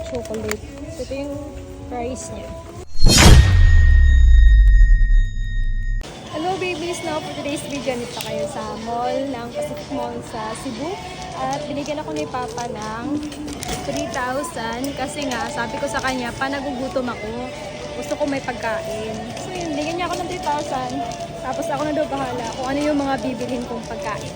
chocolate. So, ito yung price niya. Hello babies! Now for today's video, nito kayo sa mall ng Pacific Mall sa Cebu. At binigyan ako ni Papa ng 3,000 kasi nga sabi ko sa kanya, pa nagugutom ako. Gusto ko may pagkain. So yun, binigyan niya ako ng 3,000. Tapos ako na daw bahala kung ano yung mga bibilhin kong pagkain.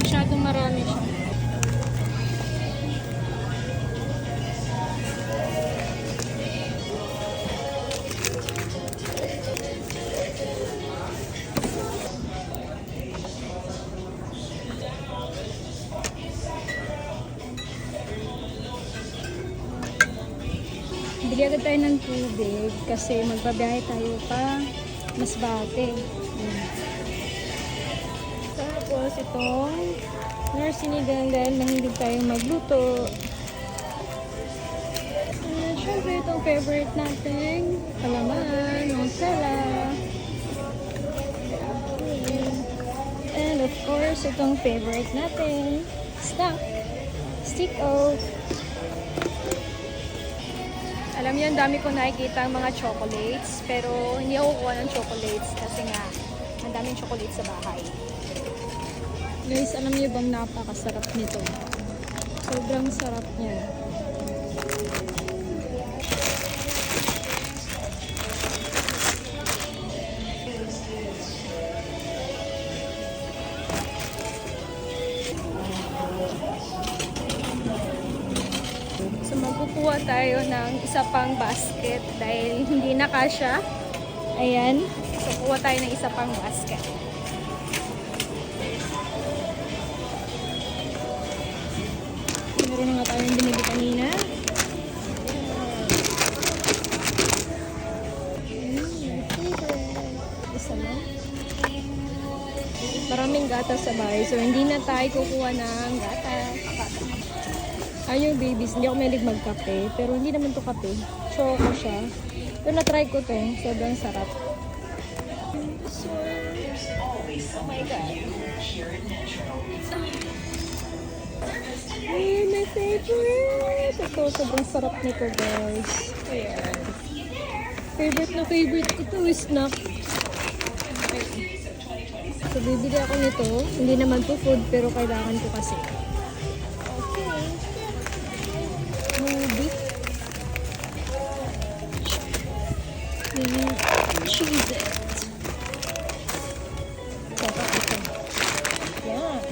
Masyadong marami siya. Bili agad tayo ng tubig kasi magbabiyahe tayo pa Masbate. Tapos itong nurse sinigang dahil mahilig tayong magluto. And syempre itong favorite natin, palaman, Nutella. And of course itong favorite natin, snack, stick-o. Alam niyo, ang dami ko nakikita ang mga chocolates, pero hindi ako kukuha ng chocolates kasi nga, ang daming chocolates sa bahay. Guys, alam niyo bang napakasarap nito? Sobrang sarap niya. So magkukuha tayo ng isa pang basket dahil hindi na kasya. Ayan. So kuha tayo ng isa pang basket. Meron na nga tayong binili kanina. Isa lang. Maraming gatas sa bahay. So hindi na tayo kukuha ng gatas. Ayun babies, hindi ako mahilig magkape. Pero hindi naman to kape. Choco siya. Pero na-try ko to. Sobrang sarap. Oh my God. Ay, my favorite. Ito, sobrang sarap nito guys. Ayan. Favorite na favorite ko to is snack. So, bibili ako nito. Hindi naman to food, pero kailangan ko kasi. Choose it. Dapat ito. Yan.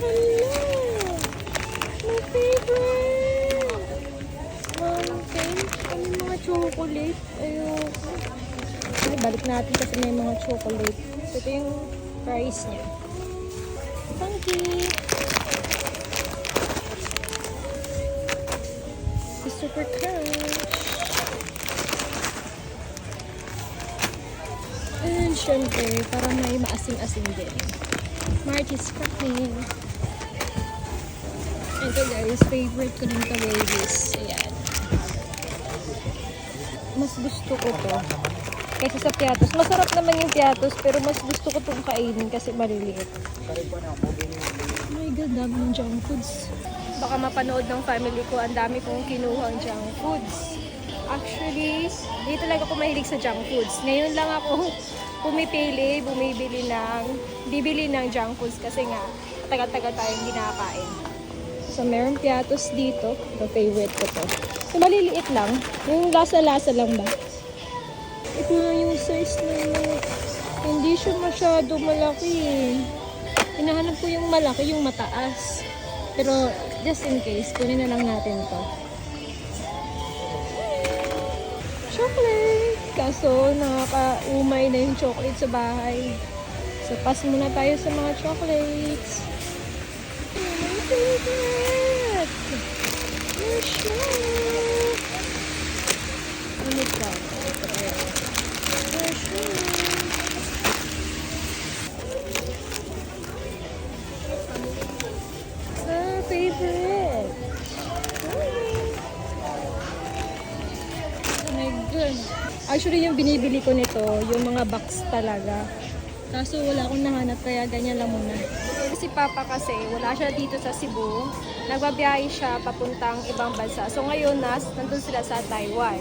Hello! My favorite! Mountain. Ano yung mga chocolate? Ayoko. Ay, balik natin kasi may mga chocolate. So, ito yung price niya. Funky! Super crunch. And syempre, parang may maasim-asim din. Marty's cooking. Ito guys, favorite ko ng babies. Ayan. Mas gusto ko to kaysa sa piatos. Masarap naman yung piatos, pero mas gusto ko itong kainin kasi maliliit. Oh my God, dami ng junk foods. Baka mapanood ng family ko, ang dami kong kinuhang junk foods. Actually, hindi talaga ako mahilig sa junk foods. Ngayon lang ako bibili ng junk foods kasi nga, tagal-tagal tayong ginakain. So, meron piatos dito. Ito, favorite ko to. So, maliliit lang. Yung lasa-lasa lang ba? Ito na yung size na hindi siya masyado malaki. Hinahanap ko yung malaki, yung mataas. Pero, just in case, kunin na lang natin to. Chocolate! Kaso, nakaka-umay na yung chocolate sa bahay. So, pass muna tayo sa mga chocolates. My favorite! Marshmallow! Ano pa? Actually, yung binibili ko nito, yung mga box talaga. Kaso wala akong nahanap, kaya ganyan lang muna. Si Papa kasi, wala siya dito sa Cebu. Nagbabiyahe siya papuntang ibang bansa. So ngayon, nandun sila sa Taiwan.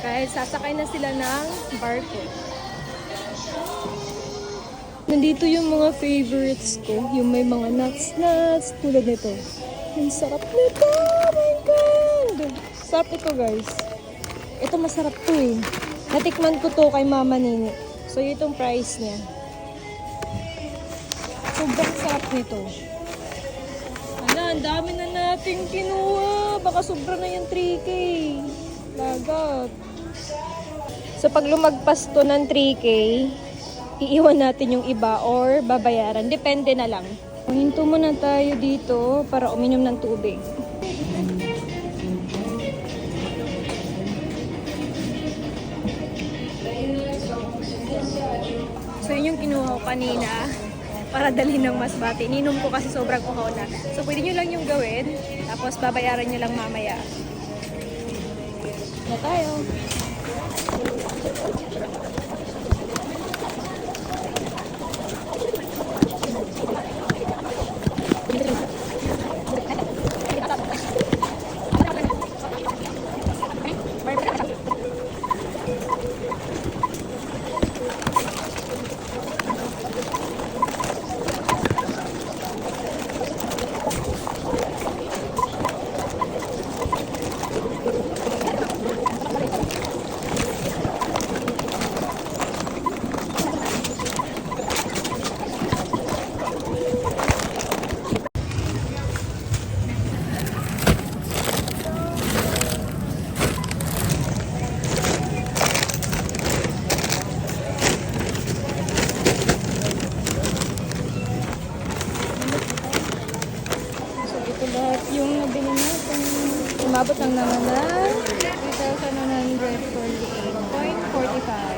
Kaya sasakay na sila ng barko. Nandito yung mga favorites ko. Yung may mga nuts, tulad nito. Ang sarap nito! Oh my God! Sarap ito, guys. Ito masarap to eh. Natikman ko to kay Mama Nini. So, itong price niya. Sobrang sarap nito. Ala, ang dami na nating kinuha. Baka sobra na yung 3K. Lagat. So, pag lumagpas to ng 3K, iiwan natin yung iba or babayaran. Depende na lang. Hinto muna tayo dito para uminom ng tubig. So, yun yung kinuha ko kanina para dalhin ng masbate. Ninom ko kasi sobrang uhaw na. So, pwede nyo lang yung gawin. Tapos, babayaran nyo lang mamaya. Na tayo. Lahat yung nabili natin. Umabot lang naman na 3,148.45.